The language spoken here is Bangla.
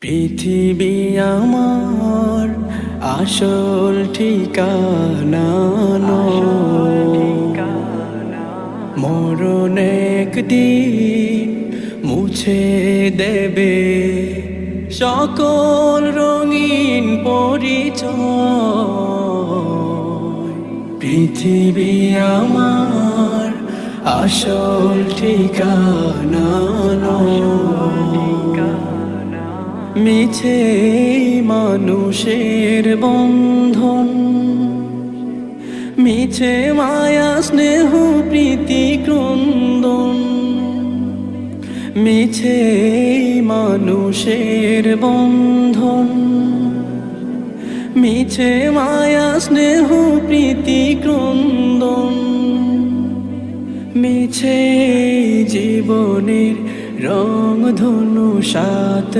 পৃথিবী আমার আসল ঠিকানা নয়। মরণ একদিন মুছে দেবে সকল রঙিন পরিচয়। পৃথিবী আমার আসল ঠিকানা নয়। মিছে মানুষের বন্ধন, মিছে মায়া স্নেহ প্রীতি ক্রন্দন। মিছে মানুষের বন্ধন, মিছে মায়া স্নেহ প্রীতি ক্রন্দন। মিছে জীবনের রং ধনু সাত